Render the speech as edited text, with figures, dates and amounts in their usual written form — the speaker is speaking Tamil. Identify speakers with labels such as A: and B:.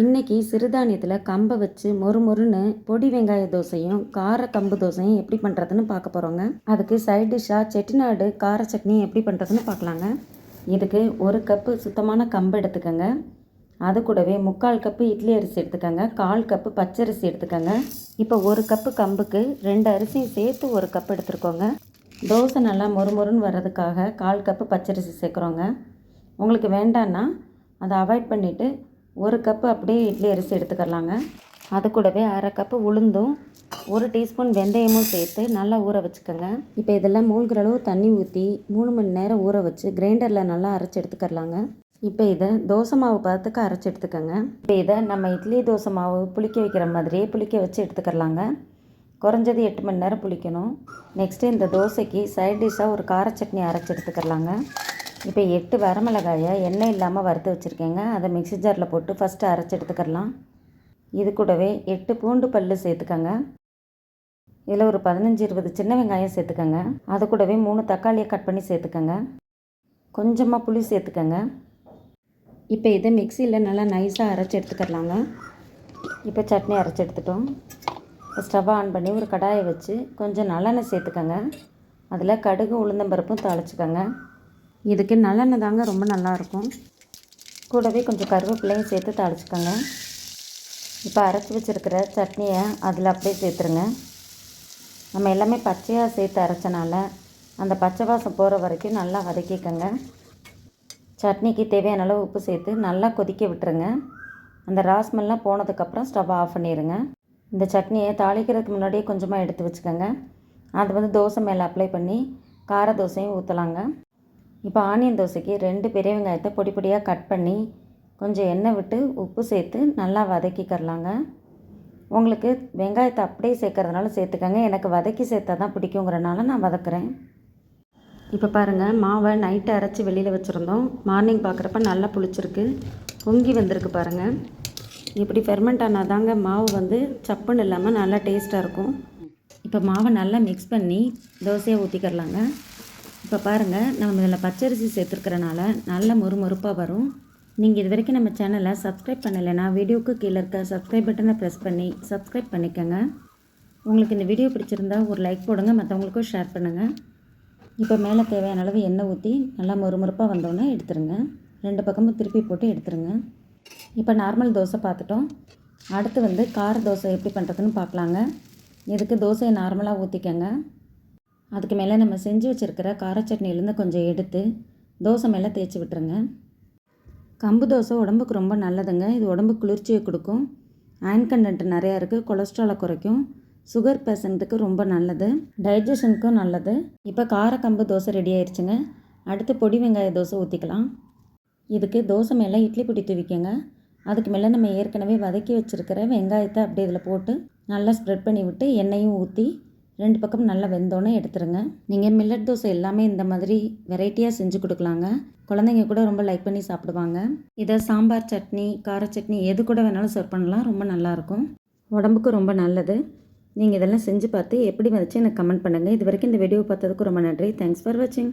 A: இன்றைக்கி சிறுதானியத்தில் கம்பை வச்சு மொறுமொறுன்னு பொடி வெங்காய தோசையும் கார கம்பு தோசையும் எப்படி பண்ணுறதுன்னு பார்க்க போகிறோங்க. அதுக்கு சைட் டிஷ்ஷாக செட்டிநாடு கார சட்னி எப்படி பண்ணுறதுன்னு பார்க்கலாங்க. இதுக்கு 1 கப்பு சுத்தமான கம்பு எடுத்துக்கோங்க. அது கூடவே 3/4 கப்பு இட்லி அரிசி எடுத்துக்கோங்க. 1/4 கப்பு பச்சரிசி எடுத்துக்கோங்க. இப்போ 1 கப்பு கம்புக்கு 2 அரிசியும் சேர்த்து 1 கப் எடுத்துருக்கோங்க. தோசை நல்லா மொறுமொறுன்னு வர்றதுக்காக 1/4 கப்பு பச்சரிசி சேர்க்குறோங்க. உங்களுக்கு வேண்டான்னா அதை அவாய்ட் பண்ணிவிட்டு 1 கப்பு அப்படியே இட்லி அரிசி எடுத்துக்கலாங்க. அது கூடவே 1/2 கப்பு உளுந்தும் 1 டீஸ்பூன் வெந்தயமும் சேர்த்து நல்லா ஊற வச்சுக்கோங்க. இப்போ இதெல்லாம் மூழ்கிற அளவு தண்ணி ஊற்றி 3 மணி நேரம் ஊற வச்சு கிரைண்டரில் நல்லா அரைச்சி எடுத்துக்கலாங்க. இப்போ இதை தோசை மாவு பதத்துக்கு அரைச்சி எடுத்துக்கோங்க. இப்போ இதை நம்ம இட்லி தோசை மாவு புளிக்க வைக்கிற மாதிரியே புளிக்க வச்சு எடுத்துக்கலாங்க. குறைஞ்சது 8 மணி நேரம் புளிக்கணும். நெக்ஸ்ட்டு இந்த தோசைக்கு சைட் டிஷ்ஷாக ஒரு கார சட்னி அரைச்சி எடுத்துக்கலாங்க. இப்போ 8 வரமிளகாயை எண்ணெய் இல்லாமல் வறுத்து வச்சுருக்கேங்க. அதை மிக்ஸி ஜாரில் போட்டு ஃபஸ்ட்டு அரைச்சி எடுத்துக்கலாம். இது கூடவே 8 பூண்டு பல் சேர்த்துக்கோங்க. இதில் ஒரு 15-20 சின்ன வெங்காயம் சேர்த்துக்கோங்க. அது கூடவே 3 தக்காளியை கட் பண்ணி சேர்த்துக்கோங்க. கொஞ்சமாக புளி சேர்த்துக்கோங்க. இப்போ இதை மிக்சியில் நல்லா நைஸாக அரைச்சி எடுத்துக்கலாங்க. இப்போ சட்னி அரைச்சி எடுத்துட்டோம். ஸ்டவ் ஆன் பண்ணி ஒரு கடாயை வச்சு கொஞ்சம் நல்லெண்ணெய் சேர்த்துக்கோங்க. அதில் கடுகு உளுந்தம்பருப்பும் தாளிச்சுக்கோங்க. இதுக்கு நல்லெண்ணெய் தாங்க ரொம்ப நல்லாயிருக்கும். கூடவே கொஞ்சம் கருவேப்பிலையும் சேர்த்து தாளிச்சுக்கோங்க. இப்போ அரைச்சி வச்சுருக்கிற சட்னியை அதில் அப்படியே சேர்த்துருங்க. நம்ம எல்லாமே பச்சையாக சேர்த்து அரைச்சனால அந்த பச்சை வாசம் போகிற வரைக்கும் நல்லா வதக்கிக்கோங்க. சட்னிக்கு தேவையான அளவு உப்பு சேர்த்து நல்லா கொதிக்க விட்டுருங்க. அந்த ராஸ்மெல்லாம் போனதுக்கப்புறம் ஸ்டவ் ஆஃப் பண்ணிடுங்க. இந்த சட்னியை தாளிக்கிறதுக்கு முன்னாடியே கொஞ்சமாக எடுத்து வச்சுக்கோங்க. அது தோசை மேலே அப்ளை பண்ணி கார தோசையும் ஊற்றலாங்க. இப்போ ஆனியன் தோசைக்கு 2 பெரிய வெங்காயத்தை பொடி பொடியாக கட் பண்ணி கொஞ்சம் எண்ணெய் விட்டு உப்பு சேர்த்து நல்லா வதக்கிக்கரலாங்க. உங்களுக்கு வெங்காயத்தை அப்படியே சேர்க்கறதுனால சேர்த்துக்கங்க. எனக்கு வதக்கி சேர்த்தா தான் பிடிக்குங்கிறனால நான் வதக்குறேன். இப்போ பாருங்கள், மாவை நைட்டு அரைச்சி வெளியில் வச்சுருந்தோம். மார்னிங் பார்க்குறப்ப நல்லா புளிச்சிருக்கு, பொங்கி வந்திருக்கு பாருங்கள். இப்படி ஃபெர்மெண்ட் ஆனால் தாங்க மாவு சப்புன்னு இல்லாமல் நல்லா டேஸ்ட்டாக இருக்கும். இப்போ மாவை நல்லா மிக்ஸ் பண்ணி தோசையை ஊற்றிக்கரலாங்க. இப்போ பாருங்கள், நம்ம இதில் பச்சரிசி சேர்த்துருக்கிறனால நல்ல மொறுமொறுப்பாக வரும். நீங்கள் இது வரைக்கும் நம்ம சேனலை சப்ஸ்கிரைப் பண்ணலைன்னா வீடியோவுக்கு கீழே இருக்க சப்ஸ்கிரைப் பட்டனை ப்ரெஸ் பண்ணி சப்ஸ்கிரைப் பண்ணிக்கோங்க. உங்களுக்கு இந்த வீடியோ பிடிச்சிருந்தா ஒரு லைக் போடுங்க, மற்றவங்களுக்கும் ஷேர் பண்ணுங்கள். இப்போ மேலே தேவையான அளவு எண்ணெய் ஊற்றி நல்லா மொறுமொறுப்பாக வந்தோன்னே எடுத்துருங்க. 2 பக்கமும் திருப்பி போட்டு எடுத்துருங்க. இப்போ நார்மல் தோசை பார்த்துட்டோம். அடுத்து கார தோசை எப்படி பண்ணுறதுன்னு பார்க்கலாங்க. இதுக்கு தோசையை நார்மலாக ஊற்றிக்கங்க. அதுக்கு மேலே நம்ம செஞ்சு வச்சுருக்கிற கார சட்னியிலேருந்து கொஞ்சம் எடுத்து தோசை மேலே தேய்ச்சி விட்டுருங்க. கம்பு தோசை உடம்புக்கு ரொம்ப நல்லதுங்க. இது உடம்பு குளிர்ச்சியை கொடுக்கும். அயன் கண்டென்ட் நிறையா இருக்குது. கொலஸ்ட்ராலை குறைக்கும். சுகர் பேஷண்ட்டுக்கு ரொம்ப நல்லது. டைஜஷனுக்கும் நல்லது. இப்போ கார கம்பு தோசை ரெடி ஆயிடுச்சுங்க. அடுத்து பொடி வெங்காய தோசை ஊற்றிக்கலாம். இதுக்கு தோசை மேலே இட்லி பொடி தூவிக்கங்க. அதுக்கு மேலே நம்ம ஏற்கனவே வதக்கி வச்சுருக்கிற வெங்காயத்தை அப்படியே இதில் போட்டு நல்லா ஸ்ப்ரெட் பண்ணி விட்டு எண்ணெயும் ஊற்றி 2 பக்கம் நல்லா வெந்தோன்னே எடுத்துருங்க. நீங்கள் மில்லட் தோசை எல்லாமே இந்த மாதிரி வெரைட்டியாக செஞ்சு கொடுக்கலாங்க. குழந்தைங்க கூட ரொம்ப லைக் பண்ணி சாப்பிடுவாங்க. இதை சாம்பார் சட்னி, கார சட்னி எது கூட வேணாலும் சர்வ் பண்ணலாம். ரொம்ப நல்லாயிருக்கும். உடம்புக்கு ரொம்ப நல்லது. நீங்கள் இதெல்லாம் செஞ்சு பார்த்து எப்படி வந்துச்சு எனக்கு கமெண்ட் பண்ணுங்கள். இது வரைக்கும் இந்த வீடியோ பார்த்ததுக்கு ரொம்ப நன்றி. தேங்க்ஸ் ஃபார் வாட்சிங்.